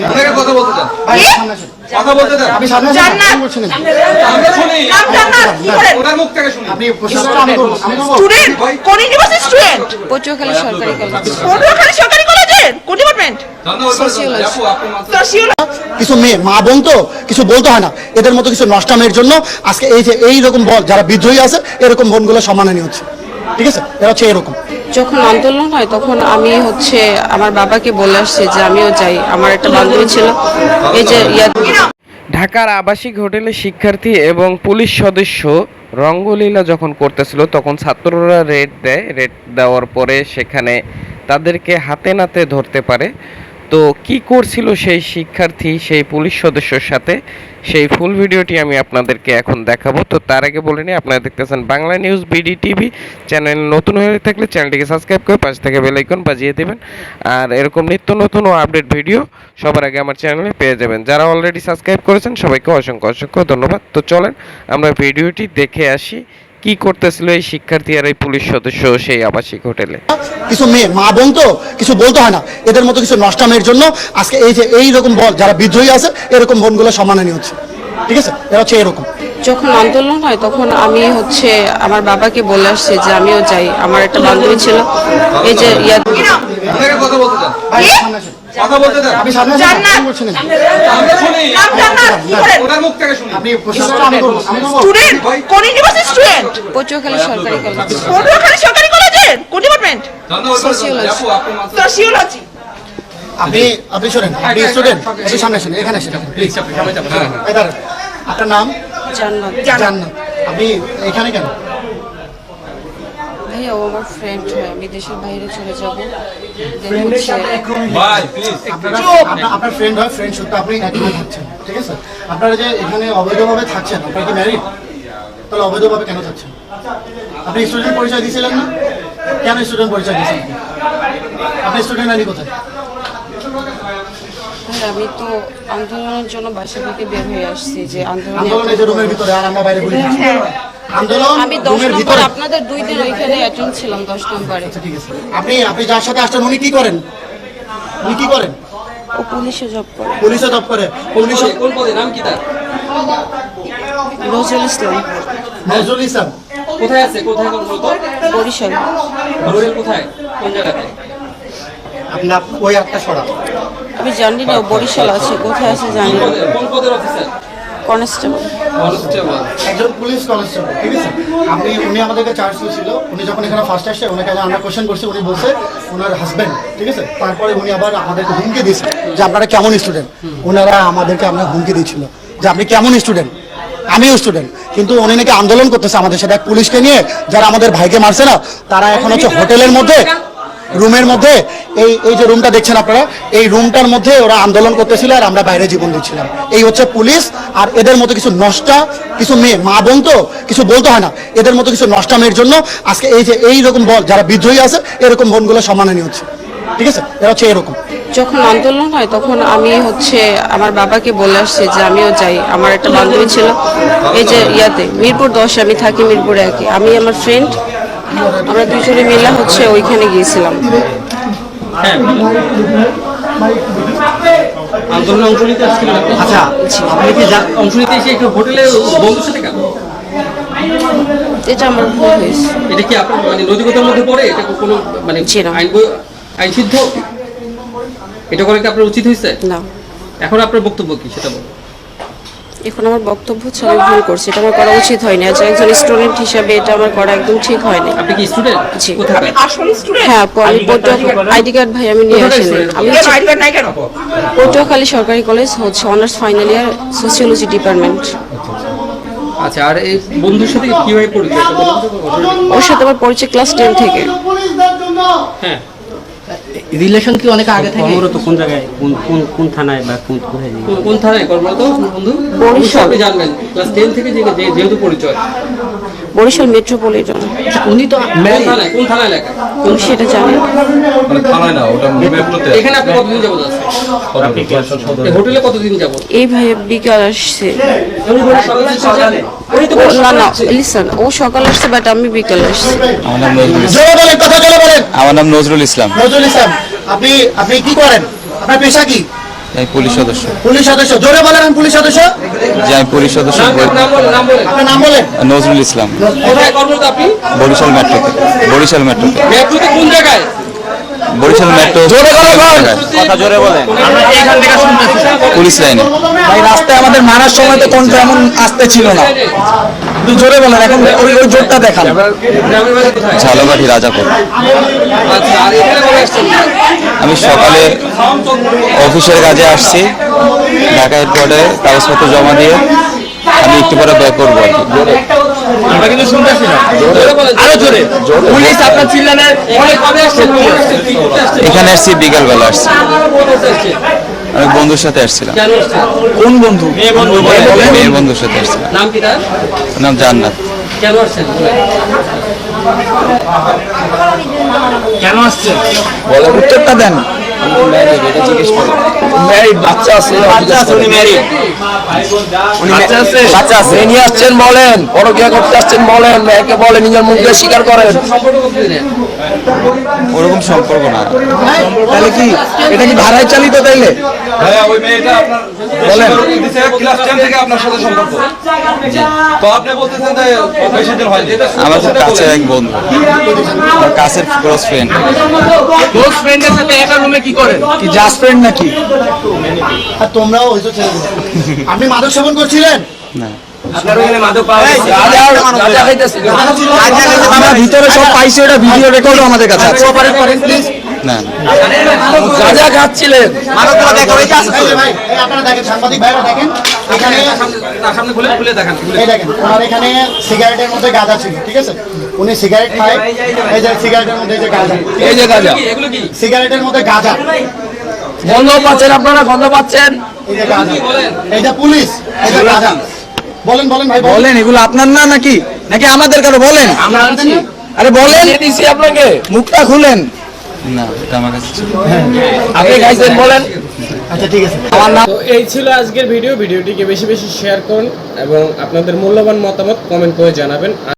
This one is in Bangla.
আপনাকে কথা বলতে চান, কথা বলতে চান। আপনি সামনে আসেন, জান্নাত। কি বলছেন? আমি শুনি, নাম জান্নাত, কি করেন? ওনার মুখ থেকে শুনি। আপনি প্রশ্নটা আমি করবো, আমি করবো। স্টুডেন্ট, কোন ইউনিভার্সিটি স্টুডেন্ট? পটুয়াখালী সরকারি কলেজ। পটুয়াখালী সরকারি কলেজের কোন ডিপার্টমেন্ট? ধন্যবাদ। Sociology। আপু, আপনি মাত্র সোশিওলজি। কিছু মেয়ে মা বোন তো কিছু বলতে হয় না, এদের মতো কিছু নষ্টামের জন্য আজকে এই যে এইরকম বল যারা বিদ্রোহী আছে এরকম বোনগুলো সম্মানহানি হচ্ছে। ঠিক আছে, এটা হচ্ছে এরকম। যখন আন্দোলন হয় তখন আমি আমার বাবাকে বলে আসছি যে আমিও যাই। আমার একটা বান্ধবী ছিল এই যে ঢাকার আবাসিক হোটেলে শিক্ষার্থী এবং পুলিশ সদস্য রঙ্গলীলা যখন করতেছিল তখন ছাত্ররা রেড দেয়। রেড দেওয়ার পরে সেখানে তাদেরকে হাতে নাতে ধরতে পারে। তো কি করছিল সেই শিক্ষার্থী সেই পুলিশ সদস্যর সাথে, সেই ফুল ভিডিওটি আমি আপনাদেরকে এখন দেখাবো। তো তার আগে বলে নিই, আপনারা দেখতেছেন Bangla news BD TV. Channel নতুন হয়ে থাকলে চ্যানেলটিকে সাবস্ক্রাইব করে পাশে থেকে বেল আইকন বাজিয়ে দেবেন। আর এরকম নিত্য নতুন ও আপডেট ভিডিও সবার আগে আমার চ্যানেলে পেয়ে যাবেন। যারা অলরেডি সাবস্ক্রাইব করেছেন সবাইকে অসংখ্য অসংখ্য ধন্যবাদ। তো চলেন আমরা ভিডিওটি দেখে আসি কি করতেছিল এই শিক্ষার্থী আর এই পুলিশ সদস্য সেই আবাসিক হোটেলে। কিছু মেয়ে মা বোন তো কিছু বলতে হয় না, এদের মতো কিছু নষ্টামের জন্য আজকে এই যে এইরকম বল যারা বিদ্রোহী আছে এরকম বোনগুলো সম্মানহানি হচ্ছে। ঠিক আছে, এটা হচ্ছে এরকম। যখন আন্দোলন হয় তখন আমি আমার বাবাকে বলে আসছি যে আমিও যাই। আমার একটা বান্ধবী ছিল এই যে আপনাকে কথা বলতে চান, সামনে আসেন, কথা বলতে চান। আপনি সামনে আসেন, জান্নাত। কি বলছেন? আমি শুনি, নাম জান্নাত, কি করেন? ওনার মুখ থেকে শুনি। আপনি প্রশ্নটা আমি করবো, আমি করবো। স্টুডেন্ট, কোন ইউনিভার্সিটি স্টুডেন্ট? পটুয়াখালী সরকারি কলেজ। পটুয়াখালী সরকারি কলেজের কোন ডিপার্টমেন্ট? ধন্যবাদ। Sociology। আপু, আপনি মাত্র সোশিওলজি। আপনি শোনেন, আপনি স্টুডেন্ট, আপনি সামনে আসেন, এখানে আসেন প্লিজ। আপনার নাম? জান্নাত। জান্নাত। আপনি এখানে কেন? ভাইয়া ও আমার ফ্রেন্ড হয়, আমি দেশের বাইরে চলে যাব। ভাই প্লিজ আপনার ফ্রেন্ড হয়, ফ্রেন্ড সত্য আপনি এখানে থাকছেন। ঠিক আছে, আপনারা যে এখানে অবৈধভাবে থাকছেন, আপনারা কি ম্যারিড? তাহলে অবৈধভাবে কেন থাকছেন? আপনি স্টুডেন্ট পরিচয় দিয়েছিলেন না? কেন স্টুডেন্ট পরিচয় দিয়েছেন? আপনি স্টুডেন্ট আনি কোথায়? আমি তো আন্দোলনের জন্য বাসা থেকে বের হয়ে আসছি যে আন্দোলনের যে রুমের ভিতরে, আর আমরা বাইরে বলি আন্দোলন আমি 10 রুমের নম্বর ভিতরে। আপনাদের 2 দিন ওইখানে অ্যাটেন্ড ছিলাম 10 নম্বরে। ঠিক আছে, আপনি যার সাথে আসছেন উনি কি করেন? উনি কি করেন? ও পুলিশে জব করে। পুলিশে জব করে। পুলিশ কোন পদে, নাম কি তার? নজরুল ইসলাম, নজরুল ইসলাম। কোথায় আছে, কোথায় মূলত? বরিশাল। বরিশাল কোথায়, কোন জায়গাতে? আপনার ওই একটা সরা। আমি জানি না ও বরিশাল আছে, কোথায় আছে জানি না। কোন পদের অফিসার? কনস্টেবল। কনস্টেবল। একজন পুলিশ কনস্টেবল। ঠিক আছে, উনি আমাদেরকে চার্জ ছিল। উনি যখন এখানে ফার্স্ট আসছে ওনাকে আমরা কোশ্চেন করছি, উনি বলছে ওনার হাজব্যান্ড। ঠিক আছে, তারপরে উনি আবার আমাদেরকে হুমকি দিয়েছে যে আপনারা কেমন স্টুডেন্ট। ওনারা আমাদেরকে আমরা হুমকি দিয়েছিল যে আপনি কেমন স্টুডেন্ট, আমিও স্টুডেন্ট। কিন্তু উনি নাকি আন্দোলন করতেছে আমাদের সাথে, পুলিশকে নিয়ে যারা আমাদের ভাইকে মারছে না, তারা এখন হচ্ছে হোটেলের মধ্যে রুমের মধ্যে এই যে রুমটা দেখছেন আপনারা, এই রুমটার মধ্যে ওরা আন্দোলন করতেছিল আর আমরা বাইরে জীবন দিচ্ছিলাম। এই হচ্ছে পুলিশ। আর এদের মতো কিছু নষ্টা কিছু মেয়ে মা বোন তো কিছু বলতে হয় না, এদের মতো কিছু নষ্টামের জন্য আজকে এই যে এইরকম বল যারা বিদ্রোহী আছে এরকম বোনগুলো সম্মানহানি হচ্ছে। ঠিক আছে, এটা হচ্ছে এরকম। যখন আন্দোলন হয় তখন আমি আমার বাবাকে বলে আসছি যে আমিও যাই। আমার একটা বান্ধবী ছিল এই যে মিরপুর 10, আমি থাকি মিরপুর 1। আমি আমার ফ্রেন্ড আমরা দুজনে মিলে ওইখানে গিয়েছিলাম। আন্দোলনে অংশ নিতে আসছিলেন আপনি? আচ্ছা, আপনি কি অংশ নিতে এসে একটু হোটেলে বন্ধুর সাথে কেন? এটা আমার ভুল হয়েছে। এটা কি আপনার মানে নৈতিকতার মধ্যে পড়ে? এটা কোনো মানে জি না। আইন সিদ্ধ? এটা করে কি আপনার উচিত হয়েছে? না। এখন আপনার বক্তব্য কি সেটা বলুন। এখন আমার বক্তব্য হচ্ছে আমি ভুল করছি, এটা আমার করা উচিত হয়নি। আজ একজন স্টুডেন্ট হিসাবে এটা আমার করা একদম ঠিক হয়নি। আপনি কি স্টুডেন্ট? জি। কোথায়? আসলে স্টুডেন্ট? হ্যাঁ, আমি আইডি কার্ড ভাই আমি নিয়ে আসিনি। আমি আইডি কার্ড নাই কেন? পটুয়াখালী সরকারি college honours final year sociology department. আচ্ছা, আর এই বন্ধুর সাথে কিভাবে পরিচয়? ওর সাথে আমার পরিচয় ক্লাস 10 থেকে। হ্যাঁ, রিলেশন কি অনেক আগে থেকে? কর্মরত কোন জায়গায়, কোন থানায় বা কোথায়? কোন থানায় কর্মরত বন্ধু? বরিশাল। আপনি জানবেন ক্লাস 10 থেকে যেহেতু পরিচয়। বরিশাল মেট্রোপলিটন। উনি তো কোন থানায় লেখা? তুমি সেটা জানো? থানায় না, ওটা মেট্রোতে। এখানে আপনি কতদিন যাবত আছেন? এই হোটেলে কতদিন যাবত? এই ভাই বিকাল আসছে। না না লিসন, ও সকাল আসছে বাট আমি বিকাল আসছি। আমার নাম নজরুল ইসলাম। জোরে বলেন, কথা জোরে বলেন। আমার নাম নজরুল ইসলাম। নজরুল ইসলাম, আপনি কি করেন? আপনার পেশা কি? আমি পুলিশ সদস্য। পুলিশ সদস্য, জোরে বলেন আমি পুলিশ সদস্য। যে আমি পুলিশ সদস্য। আপনার নাম বলেন। নজরুল ইসলাম। কোথায় কর্মরত আপনি? বরিশাল মেট্রোতে। বরিশাল মেট্রোতে। মেট্রোতে কোন জায়গায়? বরিশাল মেট্রো। কথা জোরে বলেন। পুলিশ লাইনে। ভাই রাস্তায় আমাদের মারার সময় তো কোন এমন আসতে ছিল না, একটু জোরে বলেন, এখন ওই জোরটা দেখান। গ্রামের বাড়ি কোথায়? ঝালকাঠি রাজাপুর। আচ্ছা, আর এখানে কবে আসছেন? আমি সকালে অফিসের কাজে আসছি, ঢাকা এয়ারপোর্টে কাগজপত্র জমা দিয়ে আমি একটু পরে ব্যাক করবো আর কি। আমরা কিন্তু শুনতেছি না। জোরে বলেন, আরো জোরে। পুলিশ আপনার চিল্লানের এখানে কবে আসছেন? এখানে আসছি বিকালবেলা আসছি। আসছেন? আমি বন্ধুর সাথে আসছিলাম। কেন আসছেন? কোন বন্ধু? মেয়ের বন্ধুর সাথে আসছিলাম। নাম কি তার? ওর নাম জান্নাত। কেন আসছেন? কেন আসছে বলেন, উত্তরটা দেন। ম্যারিড, বাচ্চা আছে, উনি ম্যারিড, উনি বাচ্চা আছে, নিয়ে আসছেন বলেন, পরকীয়া করতে আসছেন বলেন, মেয়েকে বলেন, নিজের মুখ দিয়ে স্বীকার করেন। সম্পর্ক বুঝলেন? ওরকম সম্পর্ক না। তাহলে কি এটা কি ভাড়ায় চালিত? তাইলে ভাইয়া ওই মেয়েটা আপনার বলেন। ক্লাস 10 থেকে আপনার সাথে সম্পর্ক। তো আপনি বলতেছেন যে বেশি দিন হয়নি। আমার খুব কাছের এক বন্ধু, আমার কাছের ক্লোজ ফ্রেন্ড। ক্লোজ ফ্রেন্ডের সাথে একটা রুমে কি করেন? কি জাস্ট ফ্রেন্ড নাকি? আর তোমরাও হয়তো ছেলেগুলো। আপনি মাদক সেবন করছিলেন? না, আপনার ওখানে মাদক পাওয়া গেছে? গাঁজা খাইতেছিল? আমরা ভিতরে সব পাইছি, ওটা ভিডিও রেকর্ডও আমাদের কাছে আছে। না, গাঁজা খাচ্ছিলেন? এই যে ভাই, এই আপনারা দেখেন, সাংবাদিক ভাইরা দেখেন, এখানে সামনে খুলে দেখান। এই দেখেন, ওনার এখানে সিগারেটের মধ্যে গাঁজা ছিল, ঠিক আছে? উনি সিগারেট খায়, এই যে সিগারেটের মধ্যে এই যে গাঁজা, এই যে গাঁজা, এগুলো কি? সিগারেটের মধ্যে গাঁজা, গন্ধ পাচ্ছেন আপনারা? গন্ধ পাচ্ছেন? এই যে গাঁজা, এই যে পুলিশ, এই যে গাঁজা। বলেন বলেন ভাই, বলেন। বলেন, এগুলো আপনার না নাকি নাকি আমাদের কারো? বলেন, আমরা আনছি। আরে বলেন, দিছি আপনাকে, মুখটা খুলেন। না, এটা আমার কাছে ছিল। আপনি খাইছেন বলেন। আচ্ছা ঠিক আছে। আমার নাম তো এই ছিল আজকের ভিডিওটিকে বেশি বেশি শেয়ার করুন এবং আপনাদের মূল্যবান মতামত কমেন্ট করে জানাবেন।